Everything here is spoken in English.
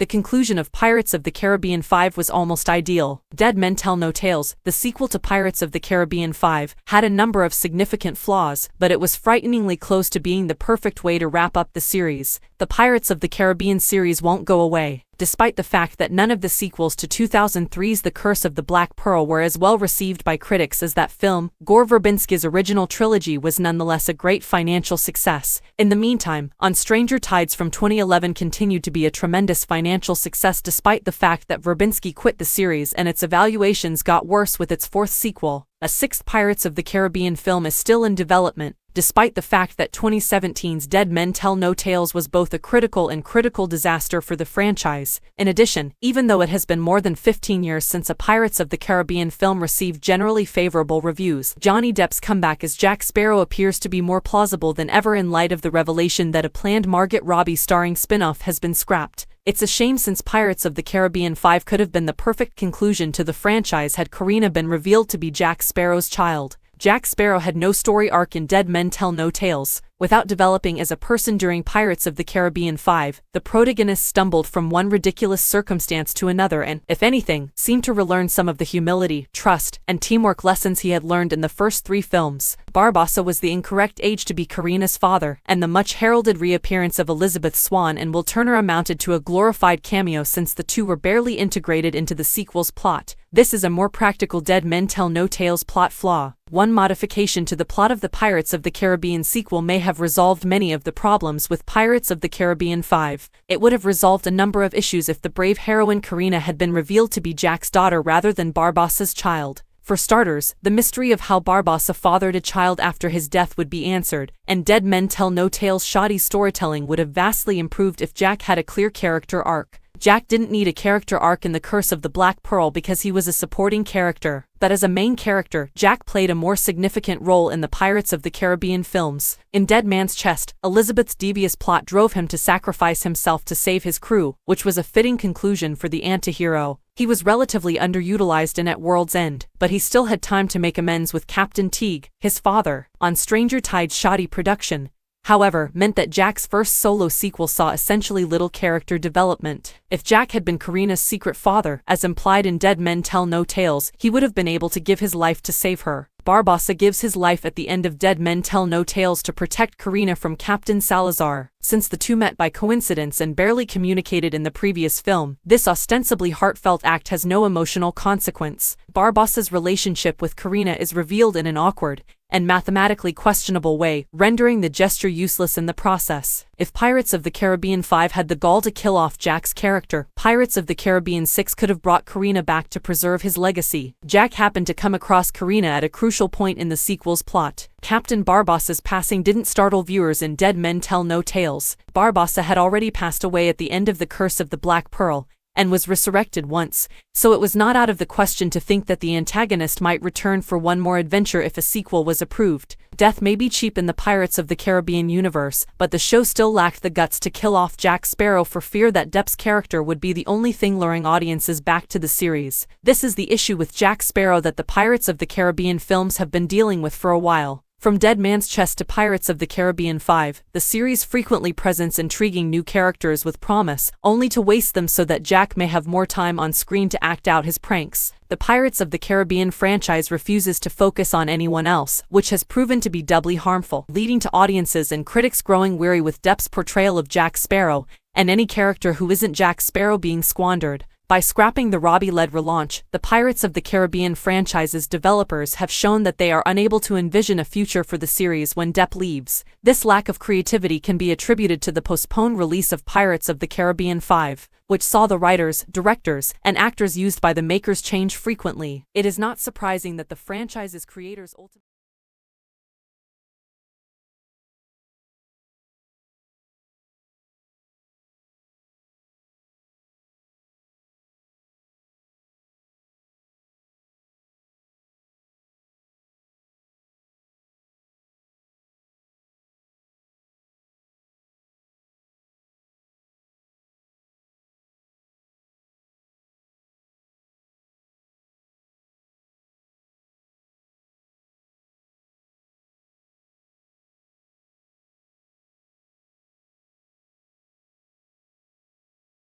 the conclusion of Pirates of the Caribbean 5 was almost ideal. Dead Men Tell No Tales, the sequel to Pirates of the Caribbean 5, had a number of significant flaws, but it was frighteningly close to being the perfect way to wrap up the series. The Pirates of the Caribbean series won't go away, despite the fact that none of the sequels to 2003's The Curse of the Black Pearl were as well received by critics as that film. Gore Verbinski's original trilogy was nonetheless a great financial success. In the meantime, On Stranger Tides from 2011 continued to be a tremendous financial success despite the fact that Verbinski quit the series and its evaluations got worse with its fourth sequel. A sixth Pirates of the Caribbean film is still in development, despite the fact that 2017's Dead Men Tell No Tales was both a critical disaster for the franchise. In addition, even though it has been more than 15 years since a Pirates of the Caribbean film received generally favorable reviews, Johnny Depp's comeback as Jack Sparrow appears to be more plausible than ever in light of the revelation that a planned Margot Robbie starring spin-off has been scrapped. It's a shame since Pirates of the Caribbean 5 could have been the perfect conclusion to the franchise had Karina been revealed to be Jack Sparrow's child. Jack Sparrow had no story arc in Dead Men Tell No Tales. Without developing as a person during Pirates of the Caribbean 5, the protagonist stumbled from one ridiculous circumstance to another and, if anything, seemed to relearn some of the humility, trust, and teamwork lessons he had learned in the first three films. Barbossa was the incorrect age to be Karina's father, and the much-heralded reappearance of Elizabeth Swann and Will Turner amounted to a glorified cameo since the two were barely integrated into the sequel's plot. This is a more practical Dead Men Tell No Tales plot flaw. One modification to the plot of the Pirates of the Caribbean sequel may have resolved many of the problems with Pirates of the Caribbean 5. It would have resolved a number of issues if the brave heroine Karina had been revealed to be Jack's daughter rather than Barbossa's child. For starters, the mystery of how Barbossa fathered a child after his death would be answered, and Dead Men Tell No Tales' shoddy storytelling would have vastly improved if Jack had a clear character arc. Jack didn't need a character arc in The Curse of the Black Pearl because he was a supporting character, but as a main character, Jack played a more significant role in the Pirates of the Caribbean films. In Dead Man's Chest, Elizabeth's devious plot drove him to sacrifice himself to save his crew, which was a fitting conclusion for the anti-hero. He was relatively underutilized in At World's End, but he still had time to make amends with Captain Teague, his father. On Stranger Tides' shoddy production, however, meant that Jack's first solo sequel saw essentially little character development. If Jack had been Karina's secret father, as implied in Dead Men Tell No Tales, he would have been able to give his life to save her. Barbossa gives his life at the end of Dead Men Tell No Tales to protect Karina from Captain Salazar. Since the two met by coincidence and barely communicated in the previous film, this ostensibly heartfelt act has no emotional consequence. Barbossa's relationship with Karina is revealed in an awkward and mathematically questionable way, rendering the gesture useless in the process. If Pirates of the Caribbean 5 had the gall to kill off Jack's character, Pirates of the Caribbean 6 could have brought Karina back to preserve his legacy. Jack happened to come across Karina at a crucial point in the sequel's plot. Captain Barbossa's passing didn't startle viewers in Dead Men Tell No Tales. Barbossa had already passed away at the end of The Curse of the Black Pearl, and was resurrected once, so it was not out of the question to think that the antagonist might return for one more adventure if a sequel was approved. Death may be cheap in the Pirates of the Caribbean universe, but the show still lacked the guts to kill off Jack Sparrow for fear that Depp's character would be the only thing luring audiences back to the series. This is the issue with Jack Sparrow that the Pirates of the Caribbean films have been dealing with for a while. From Dead Man's Chest to Pirates of the Caribbean 5, the series frequently presents intriguing new characters with promise, only to waste them so that Jack may have more time on screen to act out his pranks. The Pirates of the Caribbean franchise refuses to focus on anyone else, which has proven to be doubly harmful, leading to audiences and critics growing weary with Depp's portrayal of Jack Sparrow, and any character who isn't Jack Sparrow being squandered. By scrapping the Robbie-led relaunch, the Pirates of the Caribbean franchise's developers have shown that they are unable to envision a future for the series when Depp leaves. This lack of creativity can be attributed to the postponed release of Pirates of the Caribbean 5, which saw the writers, directors, and actors used by the makers change frequently. It is not surprising that the franchise's creators ultimately